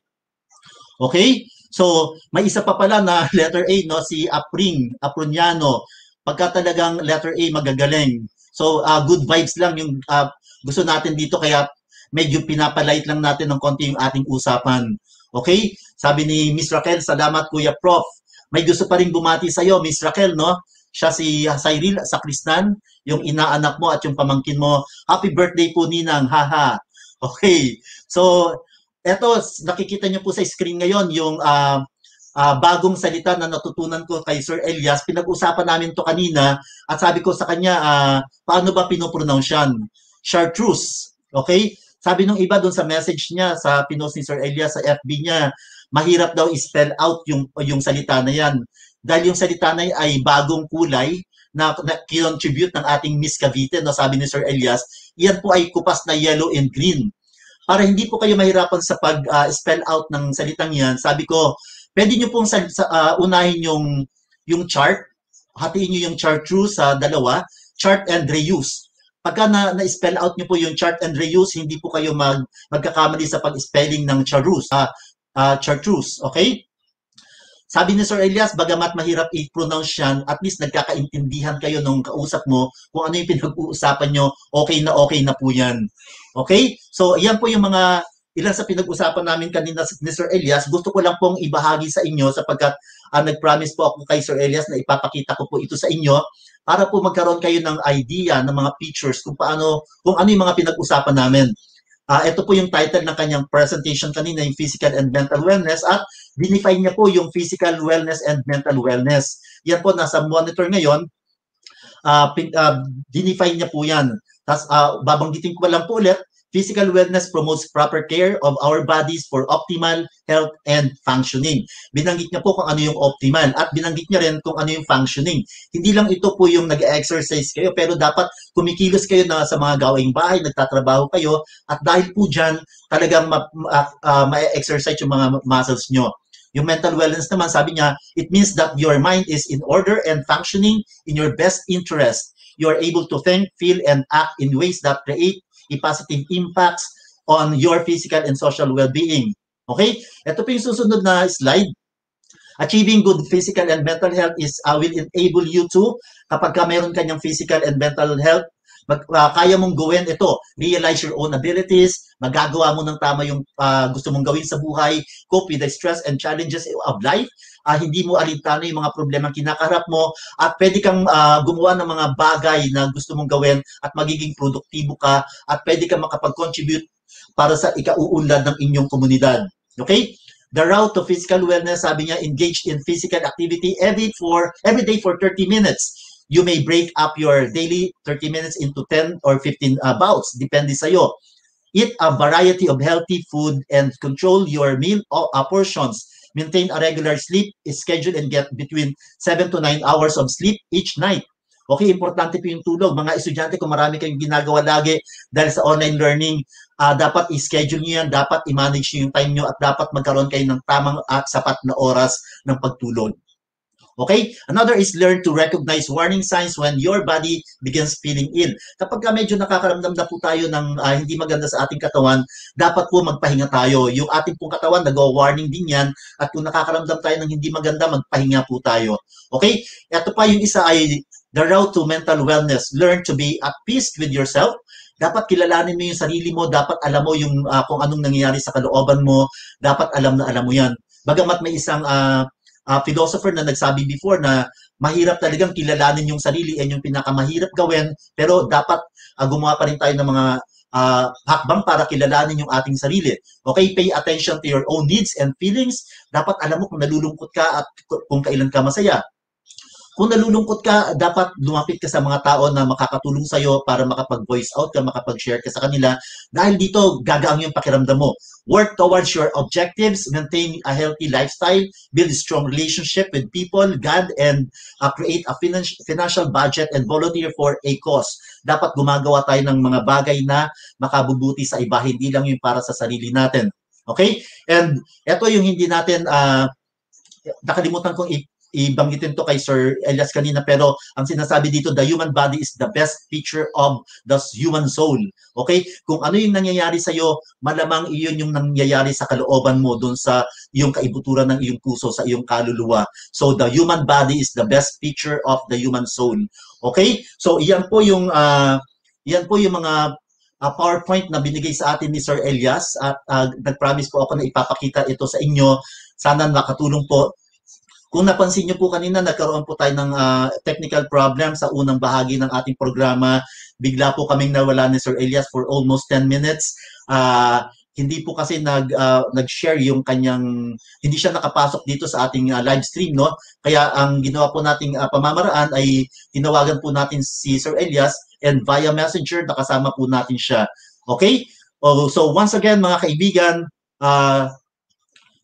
Okay? So, may isa pa pala na letter A, no, si Apruniano. Pagka talagang letter A, magagaling. So, good vibes lang yung gusto natin dito, kaya medyo pinapalight lang natin ng konti yung ating usapan. Okay? Sabi ni Miss Raquel, salamat Kuya Prof. May gusto pa rin bumati sa iyo, Miss Raquel, no? Siya si Cyril Sacristan, yung inaanak mo at yung pamangkin mo. Happy birthday po, Ninang. Haha. Okay. So, eto, nakikita niyo po sa screen ngayon yung bagong salita na natutunan ko kay Sir Elias. Pinag-usapan namin to kanina at sabi ko sa kanya, paano ba pinopronounce yan? Chartreuse. Okay? Sabi nung iba doon sa message niya, sa pinost ni Sir Elias sa FB niya, mahirap daw i-spell out yung salita na yan. Dahil yung salita na yan ay bagong kulay na contribute ng ating Miss Cavite, no, sabi ni Sir Elias, yan po ay kupas na yellow and green. Para hindi po kayo mahirapan sa pag-spell out ng salitang yan, sabi ko, pwede nyo pong unahin yung chart, hatiin nyo yung chartreuse sa dalawa, chart and reuse. Pagka na-spell out nyo po yung chart and reuse, hindi po kayo magkakamali sa pag-spelling ng chartreuse. Chartreuse, okay? Sabi ni Sir Elias, bagamat mahirap i-pronounce yan, at least nagkakaintindihan kayo nung kausap mo kung ano yung pinag-uusapan nyo, okay na po yan. Okay? So, yan po yung mga ilan sa pinag-usapan namin kanina ni Sir Elias. Gusto ko lang pong ibahagi sa inyo sapagkat nag-promise po ako kay Sir Elias na ipapakita ko po ito sa inyo para po magkaroon kayo ng idea ng mga features kung ano yung mga pinag-usapan namin. Ito po yung title ng kanyang presentation kanina, yung Physical and Mental Wellness, at dinefine niya po yung Physical Wellness and Mental Wellness. Yan po, nasa monitor ngayon, dinefine niya po yan. Tapos, babanggitin ko lang po ulit, physical wellness promotes proper care of our bodies for optimal health and functioning. Binanggit niya po kung ano yung optimal at binanggit niya rin kung ano yung functioning. Hindi lang ito po yung nag-exercise kayo, pero dapat kumikilos kayo na sa mga gawaing bahay, nagtatrabaho kayo, at dahil po dyan, talagang ma-exercise yung mga muscles nyo. Yung mental wellness naman, sabi niya, it means that your mind is in order and functioning in your best interest. You are able to think, feel, and act in ways that create a positive impacts on your physical and social well-being. Okay? Ito po yung susunod na slide. Achieving good physical and mental health will enable you to, kapag mayroon kanyang physical and mental health, kaya mong gawin ito. Realize your own abilities, magagawa mo ng tama yung gusto mong gawin sa buhay, cope with the stress and challenges of life, hindi mo alintana yung mga problemang kinakaharap mo, at pwede kang gumawa ng mga bagay na gusto mong gawin at magiging produktibo ka, at pwede kang makapag-contribute para sa ikauunlad ng inyong komunidad. Okay? The route to physical wellness, sabi niya, engaged in physical activity every day for 30 minutes. You may break up your daily 30 minutes into 10 or 15 bouts, depende sa'yo. Eat a variety of healthy food and control your meal portions. Maintain a regular sleep schedule and get between 7 to 9 hours of sleep each night. Okay, importante po yung tulog. Mga estudyante, kung marami kayong ginagawa lagi dahil sa online learning, dapat i-schedule nyo yan, dapat i-manage nyo yung time nyo, at dapat magkaroon kayo ng tamang at sapat na oras ng pagtulog. Okay? Another is learn to recognize warning signs when your body begins feeling ill. Kapag medyo nakakaramdam na po tayo ng hindi maganda sa ating katawan, dapat po magpahinga tayo. Yung ating pong katawan, nag-warning din yan. At kung nakakaramdam tayo ng hindi maganda, magpahinga po tayo. Okay? Ito pa yung isa ay the route to mental wellness. Learn to be at peace with yourself. Dapat kilalanin mo yung sarili mo. Dapat alam mo yung kung anong nangyayari sa kalooban mo. Dapat alam na alam mo yan. Bagamat may isang philosopher na nagsabi before na mahirap talagang kilalanin yung sarili and yung pinakamahirap gawin, pero dapat gumawa pa rin tayo ng mga hakbang para kilalanin yung ating sarili. Okay, pay attention to your own needs and feelings. Dapat alam mo kung nalulungkot ka at kung kailan ka masaya. Kung nalulungkot ka, dapat lumapit ka sa mga tao na makakatulong sa'yo para makapag-voice out ka, makapag-share ka sa kanila. Dahil dito, gagaang yung pakiramdam mo. Work towards your objectives, maintain a healthy lifestyle, build a strong relationship with people, God, and create a financial budget and volunteer for a cause. Dapat gumagawa tayo ng mga bagay na makabubuti sa iba, hindi lang yung para sa sarili natin. Okay? And ito yung hindi natin, nakalimutan kong ibanggitin to kay Sir Elias kanina, pero ang sinasabi dito, the human body is the best feature of the human soul. Okay? Kung ano yung nangyayari sa'yo, malamang iyon yung nangyayari sa kalooban mo, dun sa iyong kaibuturan ng iyong puso, sa iyong kaluluwa. So, the human body is the best feature of the human soul. Okay? So, iyan po yung mga PowerPoint na binigay sa atin ni Sir Elias, at nag-promise po ako na ipapakita ito sa inyo. Sana nakatulong po. Kung napansin niyo po kanina, nagkaroon po tayo ng technical problem sa unang bahagi ng ating programa. Bigla po kaming nawala ni Sir Elias for almost 10 minutes. Hindi po kasi nag-share yung kanyang, hindi siya nakapasok dito sa ating live stream, no? Kaya ang ginawa po nating pamamaraan ay tinawagan po natin si Sir Elias, and via messenger nakasama po natin siya. Okay? So once again, mga kaibigan,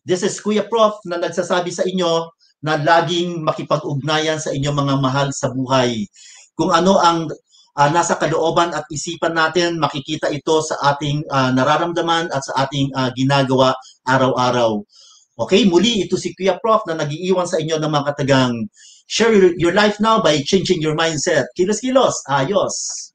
this is Kuya Prof na nagsasabi sa inyo na laging makipag-ugnayan sa inyong mga mahal sa buhay. Kung ano ang nasa kalooban at isipan natin, makikita ito sa ating nararamdaman at sa ating ginagawa araw-araw. Okay, muli ito si Kuya Prof na nag-iiwan sa inyo ng mga katagang share your life now by changing your mindset. Kilos-kilos, ayos!